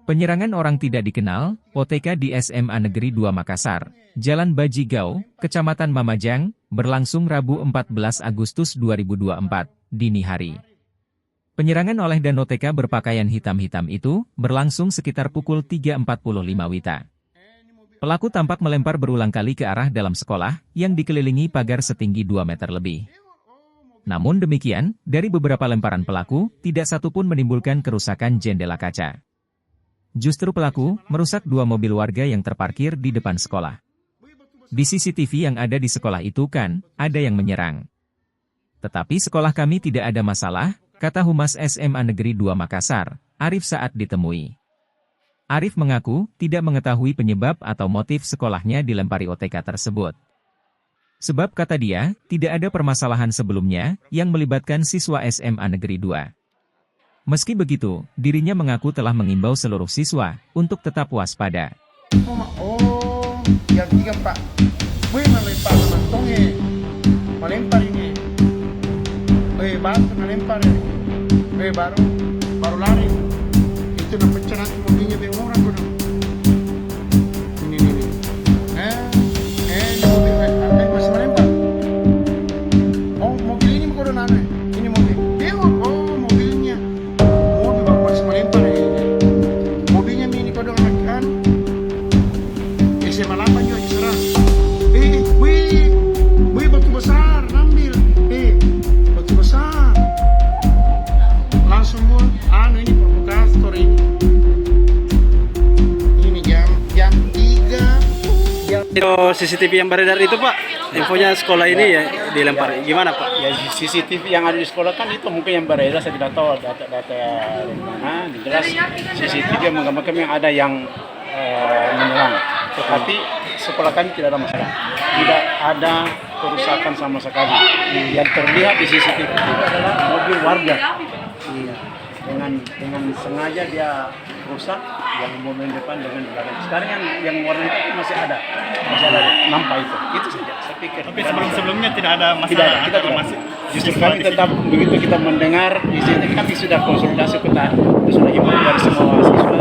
Penyerangan orang tidak dikenal, OTK di SMA Negeri 2 Makassar, Jalan Bajigau, Kecamatan Mamajang, berlangsung Rabu 14 Agustus 2024, dini hari. Penyerangan oleh dan OTK berpakaian hitam-hitam itu berlangsung sekitar pukul 3.45 WITA. Pelaku tampak melempar berulang kali ke arah dalam sekolah yang dikelilingi pagar setinggi 2 meter lebih. Namun demikian, dari beberapa lemparan pelaku, tidak satu pun menimbulkan kerusakan jendela kaca. Justru pelaku merusak 2 mobil warga yang terparkir di depan sekolah. Di CCTV yang ada di sekolah itu kan, ada yang menyerang. Tetapi sekolah kami tidak ada masalah, kata Humas SMA Negeri 2 Makassar, Arif saat ditemui. Arif mengaku tidak mengetahui penyebab atau motif sekolahnya dilempari OTK tersebut. Sebab kata dia, tidak ada permasalahan sebelumnya yang melibatkan siswa SMA Negeri 2. Meski begitu, dirinya mengaku telah mengimbau seluruh siswa untuk tetap waspada. Yang tiga Pak, melempar mantongnya, melempar ini, baru melempar, baru lari, itu nampak cerah mobilnya yang orang tuh. Ini, mobil masih melempar. Oh mobil ini kode nana, ini mobil, mobilnya, mobil baru masih melempar, mobilnya ini kode kan. SMA 8 juga diserang. Batu besar, ambil. Batu besar. Langsung bu, ini provokator ini. Ini jam 3. Itu CCTV yang beredar itu Pak, infonya sekolah ini ya dilempar. Gimana Pak? Ya CCTV yang ada di sekolah kan itu mungkin yang beredar, saya tidak tahu data dari mana. Jelas CCTV yang menggambarkan yang ada yang menyerang. Tetapi sekolah kami tidak ada masalah, tidak ada kerusakan sama sekali. Yang terlihat di CCTV itu adalah mobil warga. Dengan sengaja dia rusak yang mobil depan dengan belakang. Sekarang yang warna itu masih ada nampak itu saja. Saya pikir. Tapi sebelumnya tidak ada masalah. Kita tidak masih. Justru kami tetap begitu kita mendengar di sini kami sudah konsultasi kita sudah himbau dari semua siswa.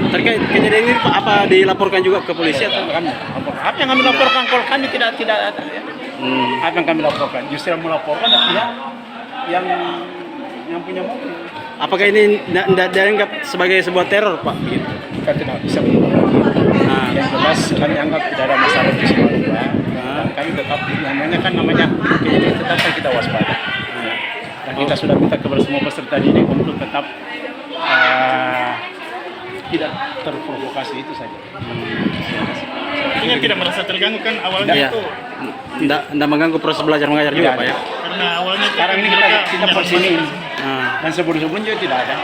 Terkait kejadian ini Pak, apa dilaporkan juga ke polisi atau kami? Apa yang kami laporkan kalau kami tidak ada ya. Apa yang kami laporkan? Justru yang melaporkan adalah yang punya mobil. Apakah ini tidak dianggap sebagai sebuah teror Pak? Begitu. Kita tidak bisa mengatakan. Yang jelas kami anggap tidak ada masalah di sekolah juga. Kami tetap namanya kejadian tetap kita waspada. Dan kita sudah minta kepada semua peserta didik untuk tetap tidak terprovokasi itu saja. Artinya tidak merasa terganggu kan awalnya Ya. itu. Tidak mengganggu proses belajar mengajar juga Pak ya? Karena awalnya Sekarang ini kita persinin. Dan sebelum-sebelumnya juga tidak ada.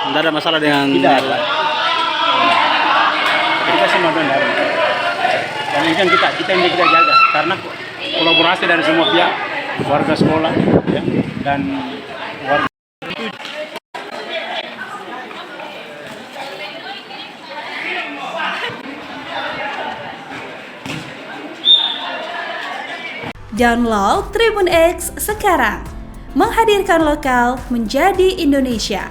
Tidak ada masalah dengan. Tidak ada. Kita semua benar. Dan ini kan kita yang kita jaga karena kolaborasi dari semua pihak, warga sekolah ya, dan warga. Download Tribun X sekarang, menghadirkan lokal menjadi Indonesia.